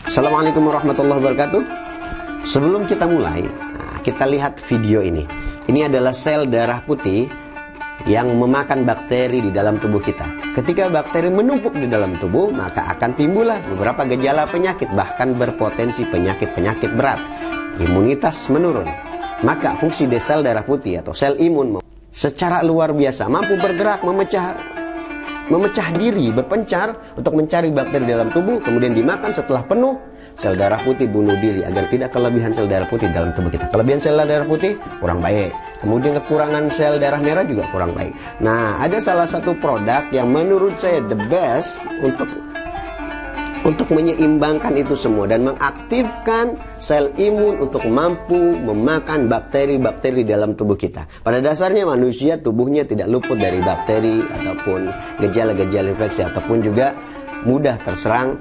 Assalamualaikum warahmatullahi wabarakatuh. Sebelum kita mulai, kita lihat video ini. Ini adalah sel darah putih yang memakan bakteri di dalam tubuh kita. Ketika bakteri menumpuk di dalam tubuh, maka akan timbullah beberapa gejala penyakit, bahkan berpotensi penyakit-penyakit berat. Imunitas menurun. Maka fungsi dari sel darah putih atau sel imun secara luar biasa mampu bergerak, memecah diri, berpencar untuk mencari bakteri dalam tubuh, kemudian dimakan. Setelah penuh, sel darah putih bunuh diri agar tidak kelebihan sel darah putih dalam tubuh kita. Kelebihan sel darah putih kurang baik, kemudian kekurangan sel darah merah juga kurang baik. Nah, ada salah satu produk yang menurut saya the best untuk menyeimbangkan itu semua dan mengaktifkan sel imun untuk mampu memakan bakteri-bakteri dalam tubuh kita. Pada dasarnya manusia tubuhnya tidak luput dari bakteri ataupun gejala-gejala infeksi ataupun juga mudah terserang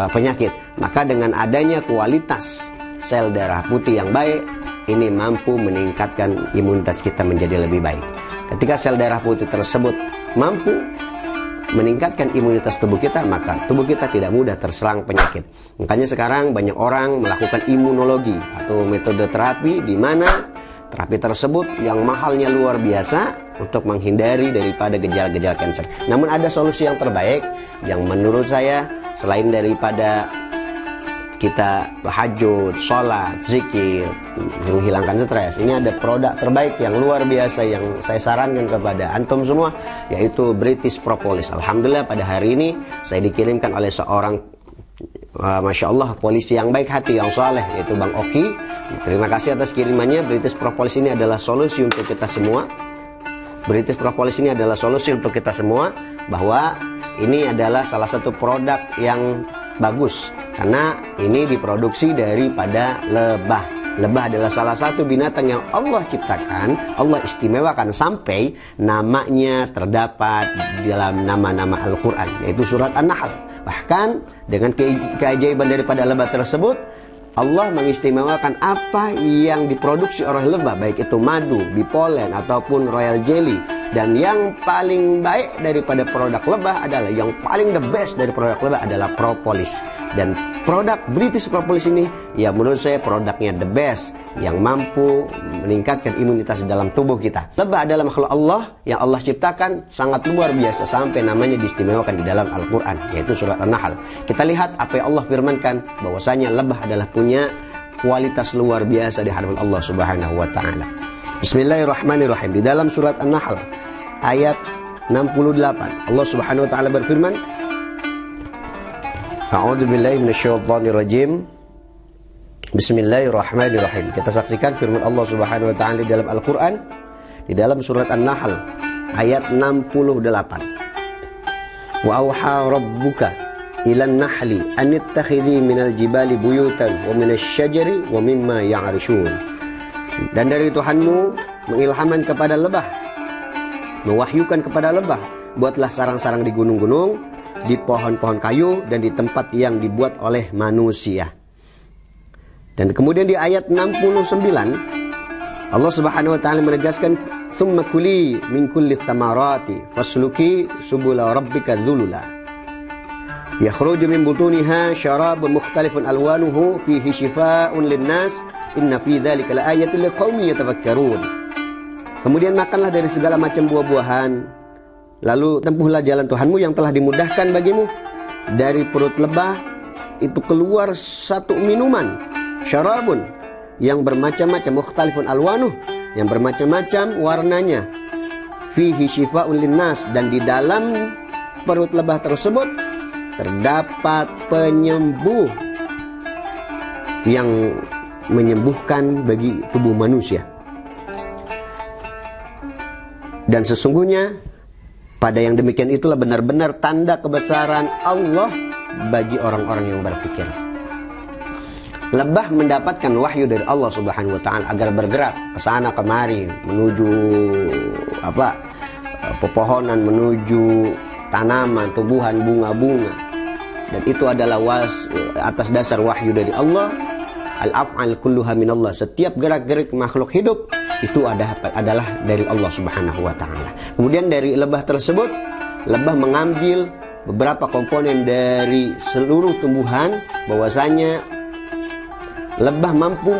penyakit. Maka dengan adanya kualitas sel darah putih yang baik, ini mampu meningkatkan imunitas kita menjadi lebih baik. Ketika sel darah putih tersebut mampu meningkatkan imunitas tubuh kita, maka tubuh kita tidak mudah terserang penyakit. Makanya sekarang banyak orang melakukan imunologi atau metode terapi, di mana terapi tersebut yang mahalnya luar biasa untuk menghindari daripada gejala-gejala kanker. Namun ada solusi yang terbaik yang menurut saya, selain daripada kita tahajud, sholat, zikir, menghilangkan stres, ini ada produk terbaik yang luar biasa yang saya sarankan kepada antum semua, yaitu British Propolis. Alhamdulillah pada hari ini saya dikirimkan oleh seorang Masya Allah polisi yang baik hati, yang saleh, yaitu Bang Oki. Terima kasih atas kirimannya. British Propolis ini adalah solusi untuk kita semua. British Propolis ini adalah solusi untuk kita semua, bahwa ini adalah salah satu produk yang bagus karena ini diproduksi daripada lebah. Lebah adalah salah satu binatang yang Allah ciptakan, Allah istimewakan sampai namanya terdapat dalam nama-nama Al-Quran, yaitu surat An-Nahl. Bahkan dengan keajaiban daripada lebah tersebut, Allah mengistimewakan apa yang diproduksi oleh lebah, baik itu madu, bipolen, ataupun royal jelly. Dan yang paling baik daripada produk lebah adalah, yang paling the best dari produk lebah adalah propolis. Dan produk British Propolis ini, ya menurut saya produknya the best, yang mampu meningkatkan imunitas dalam tubuh kita. Lebah adalah makhluk Allah yang Allah ciptakan sangat luar biasa sampai namanya diistimewakan di dalam Al-Quran, yaitu surat An-Nahl. Kita lihat apa yang Allah firmankan, bahwasanya lebah adalah punya kualitas luar biasa di hadapan Allah Subhanahu wa Ta'ala. Bismillahirrahmanirrahim. Di dalam surat An-Nahl ayat 68, Allah Subhanahu wa Ta'ala berfirman, A'udzubillahi minasyaitonirrajim. Bismillahirrahmanirrahim. Kita saksikan firman Allah Subhanahu wa Ta'ala di dalam Al-Quran, di dalam surat An-Nahl ayat 68. Wa auha rabbuka ilan nahli anittakhidhi minal jibali buyutan wa minasyajari wa mimma ya'rishun. Dan dari Tuhanmu mengilhamkan kepada lebah, mewahyukan kepada lebah, buatlah sarang-sarang di gunung-gunung, di pohon-pohon kayu, dan di tempat yang dibuat oleh manusia. Dan kemudian di ayat 69 Allah Subhanahu wa Ta'ala menegaskan, thumma kuli min kulli thamarati fasluki subula rabbika dzulula yakhruju min butuniha syarabun mukhtalifun alwanuhu fihi shifaa'un linnas inna fi dzalika laayatin liqaumin yatafakkarun. Kemudian makanlah dari segala macam buah-buahan, lalu tempuhlah jalan Tuhanmu yang telah dimudahkan bagimu. Dari perut lebah itu keluar satu minuman, syarabun, yang bermacam-macam, mukhtalifun alwanuh, yang bermacam-macam warnanya, fihi shifaa'un linnas, dan di dalam perut lebah tersebut terdapat penyembuh yang menyembuhkan bagi tubuh manusia. Dan sesungguhnya pada yang demikian itulah benar-benar tanda kebesaran Allah bagi orang-orang yang berpikir. Lebah mendapatkan wahyu dari Allah Subhanahu wa Ta'ala agar bergerak ke sana kemari, menuju pepohonan, menuju tanaman, tumbuhan, bunga-bunga. Dan itu adalah atas dasar wahyu dari Allah. Al-af'al kulluha minallah. Setiap gerak-gerik makhluk hidup itu adalah dari Allah Subhanahu wa Ta'ala. Kemudian dari lebah tersebut, lebah mengambil beberapa komponen dari seluruh tumbuhan, bahwasanya lebah mampu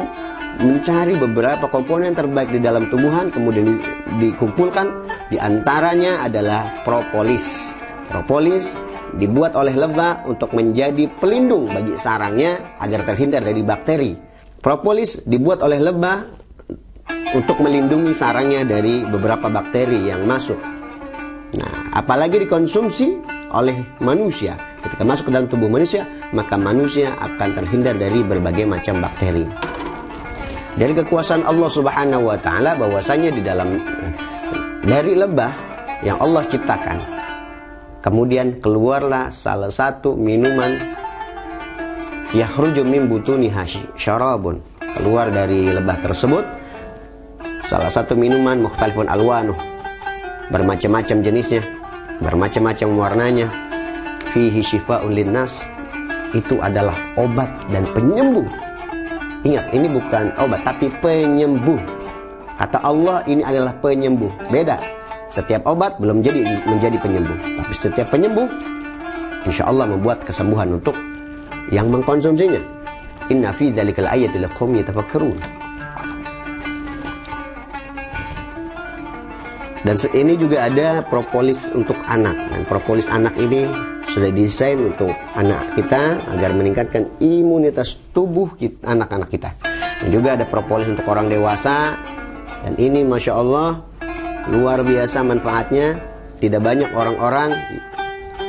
mencari beberapa komponen terbaik di dalam tumbuhan, kemudian dikumpulkan. Di antaranya adalah propolis. Propolis dibuat oleh lebah untuk menjadi pelindung bagi sarangnya agar terhindar dari bakteri. Propolis dibuat oleh lebah untuk melindungi sarangnya dari beberapa bakteri yang masuk. Nah, apalagi dikonsumsi oleh manusia. Ketika masuk ke dalam tubuh manusia, maka manusia akan terhindar dari berbagai macam bakteri. Dari kekuasaan Allah Subhanahu wa taala, bahwasanya dari lebah yang Allah ciptakan, kemudian keluarlah salah satu minuman, yakhruju min butuniha syarabun, keluar dari lebah tersebut salah satu minuman mukhtalifun alwanuh, bermacam-macam jenisnya, bermacam-macam warnanya, fihi syifa'un linnas, itu adalah obat dan penyembuh. Ingat, ini bukan obat tapi penyembuh. Kata Allah, ini adalah penyembuh. Beda, setiap obat belum menjadi penyembuh, tapi setiap penyembuh insya Allah membuat kesembuhan untuk yang mengkonsumsinya. Inna fi dzalikal ayati liqaumin yatafakkarun. Dan ini juga ada propolis untuk anak. Dan propolis anak ini sudah didesain untuk anak kita agar meningkatkan imunitas tubuh anak-anak kita. Dan juga ada propolis untuk orang dewasa. Dan ini Masya Allah luar biasa manfaatnya. Tidak banyak orang-orang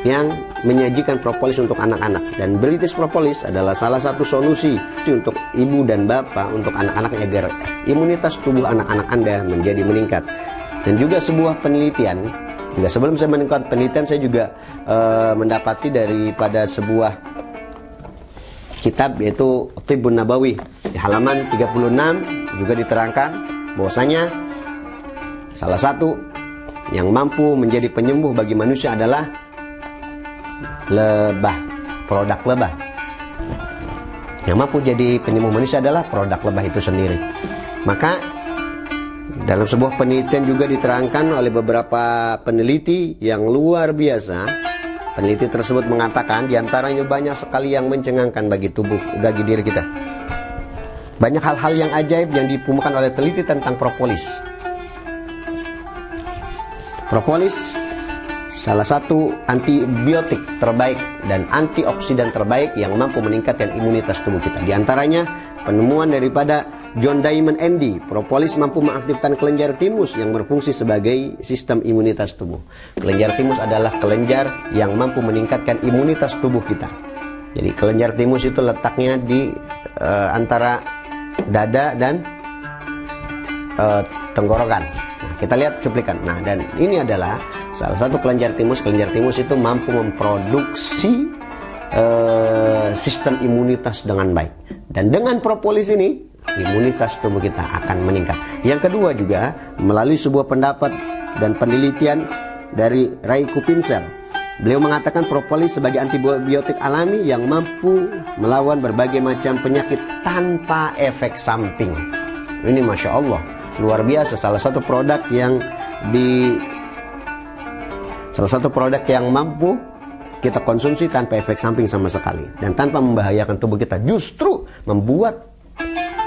yang menyajikan propolis untuk anak-anak. Dan British Propolis adalah salah satu solusi untuk ibu dan bapak, untuk anak-anaknya, agar imunitas tubuh anak-anak Anda menjadi meningkat. Dan juga sebuah penelitian, juga sebelum saya meningkat penelitian, saya juga mendapati daripada sebuah kitab, yaitu Tibbun Nabawi, di halaman 36 juga diterangkan bahwasanya salah satu yang mampu menjadi penyembuh bagi manusia adalah lebah, produk lebah. Yang mampu jadi penyembuh manusia adalah produk lebah itu sendiri. Maka dalam sebuah penelitian juga diterangkan oleh beberapa peneliti yang luar biasa. Peneliti tersebut mengatakan diantaranya banyak sekali yang mencengangkan bagi diri kita. Banyak hal-hal yang ajaib yang dipumpahkan oleh peneliti tentang propolis. Propolis salah satu antibiotik terbaik dan antioksidan terbaik yang mampu meningkatkan imunitas tubuh kita. Di antaranya penemuan daripada John Diamond MD, propolis mampu mengaktifkan kelenjar timus yang berfungsi sebagai sistem imunitas tubuh. Kelenjar timus adalah kelenjar yang mampu meningkatkan imunitas tubuh kita. Jadi kelenjar timus itu letaknya di antara dada dan tenggorokan. Nah, kita lihat cuplikan. Nah, dan ini adalah salah satu kelenjar timus. Kelenjar timus itu mampu memproduksi sistem imunitas dengan baik. Dan dengan propolis ini, imunitas tubuh kita akan meningkat. Yang kedua juga, melalui sebuah pendapat dan penelitian dari Ray Kupinser, beliau mengatakan propolis sebagai antibiotik alami yang mampu melawan berbagai macam penyakit tanpa efek samping. Ini Masya Allah, luar biasa. Salah satu produk yang mampu kita konsumsi tanpa efek samping sama sekali, dan tanpa membahayakan tubuh kita, justru membuat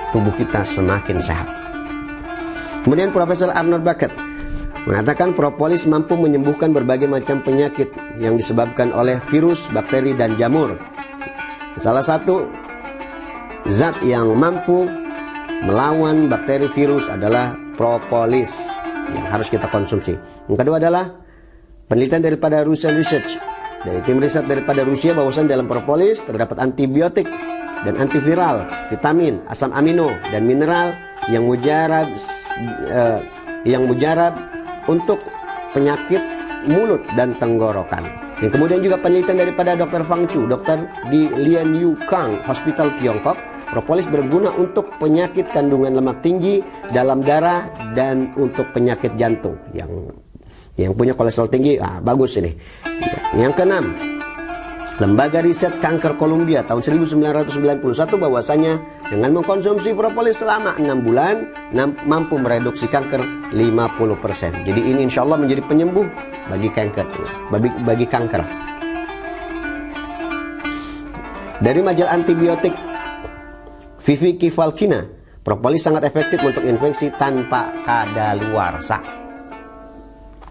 tubuh kita semakin sehat. Kemudian Profesor Arnold Bucket mengatakan propolis mampu menyembuhkan berbagai macam penyakit yang disebabkan oleh virus, bakteri, dan jamur. Salah satu zat yang mampu melawan bakteri virus adalah propolis yang harus kita konsumsi. Yang kedua adalah penelitian daripada Russian Research, dari tim riset daripada Rusia, bahwasan dalam propolis terdapat antibiotik dan antiviral, vitamin, asam amino, dan mineral yang mujarab untuk penyakit mulut dan tenggorokan. Dan kemudian juga penelitian daripada Dr. Fang Chu, dokter di Lian Yu Kang Hospital Tiongkok, propolis berguna untuk penyakit kandungan lemak tinggi dalam darah dan untuk penyakit jantung yang punya kolesterol tinggi. Bagus ini. Yang keenam, Lembaga Riset Kanker Columbia tahun 1991 bahwasanya dengan mengkonsumsi propolis selama 6 bulan mampu mereduksi kanker 50%. Jadi ini insya Allah menjadi penyembuh bagi kanker. Dari majalah antibiotik Vivikivalkina, propolis sangat efektif untuk infeksi tanpa kadaluarsa.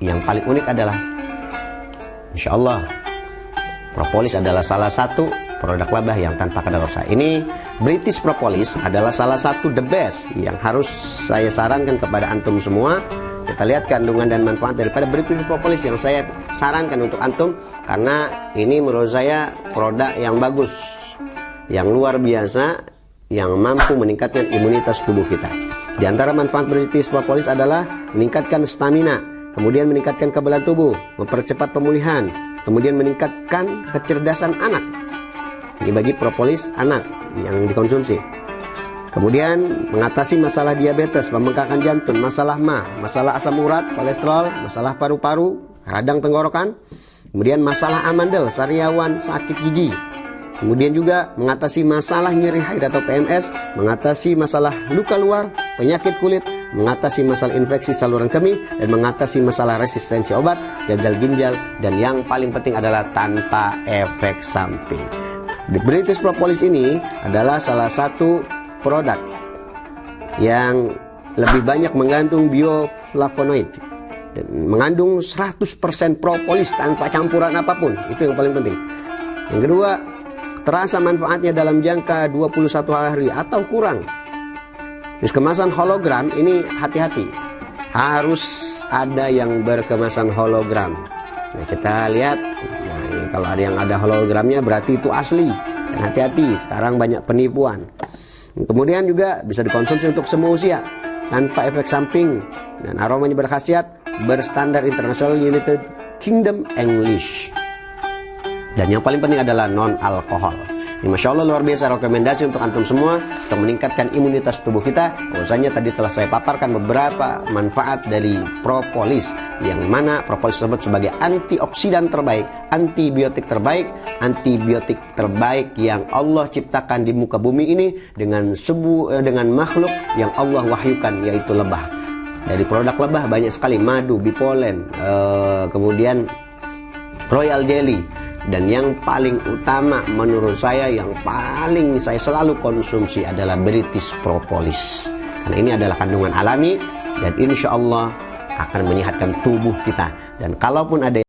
Yang paling unik adalah, insya Allah, propolis adalah salah satu produk labah yang tanpa kadaluarsa. Ini British Propolis adalah salah satu the best yang harus saya sarankan kepada antum semua. Kita lihat kandungan dan manfaat daripada British Propolis yang saya sarankan untuk antum, karena ini menurut saya produk yang bagus, yang luar biasa, yang mampu meningkatkan imunitas tubuh kita. Di antara manfaat British Propolis adalah meningkatkan stamina, kemudian meningkatkan kekebalan tubuh, mempercepat pemulihan, kemudian meningkatkan kecerdasan anak. Ini bagi propolis anak yang dikonsumsi. Kemudian mengatasi masalah diabetes, pembengkakan jantung, masalah MAH, masalah asam urat, kolesterol, masalah paru-paru, radang tenggorokan, kemudian masalah amandel, sariawan, sakit gigi. Kemudian juga mengatasi masalah nyeri haid atau PMS, mengatasi masalah luka luar, penyakit kulit, mengatasi masalah infeksi saluran kemih, dan mengatasi masalah resistensi obat, gagal ginjal, dan yang paling penting adalah tanpa efek samping. The British Propolis ini adalah salah satu produk yang lebih banyak mengandung bioflavonoid dan mengandung 100% propolis tanpa campuran apapun. Itu yang paling penting. Yang kedua, terasa manfaatnya dalam jangka 21 hari atau kurang. Terus kemasan hologram ini hati-hati, harus ada yang berkemasan hologram. Nah, kita lihat, nah, ini kalau ada yang ada hologramnya berarti itu asli. Dan hati-hati, sekarang banyak penipuan. Kemudian juga bisa dikonsumsi untuk semua usia tanpa efek samping, dan aromanya berkhasiat, berstandar International United Kingdom English. Dan yang paling penting adalah non-alkohol. Ini Masya Allah luar biasa rekomendasi untuk antum semua untuk meningkatkan imunitas tubuh kita. Bahwasanya tadi telah saya paparkan beberapa manfaat dari propolis, yang mana propolis tersebut sebagai antioksidan terbaik, antibiotik terbaik yang Allah ciptakan di muka bumi ini dengan makhluk yang Allah wahyukan, yaitu lebah. Dari produk lebah banyak sekali, madu, bipolen, kemudian royal jelly. Dan yang paling utama menurut saya, yang paling saya selalu konsumsi adalah British Propolis. Karena ini adalah kandungan alami dan insya Allah akan menyehatkan tubuh kita. Dan kalaupun ada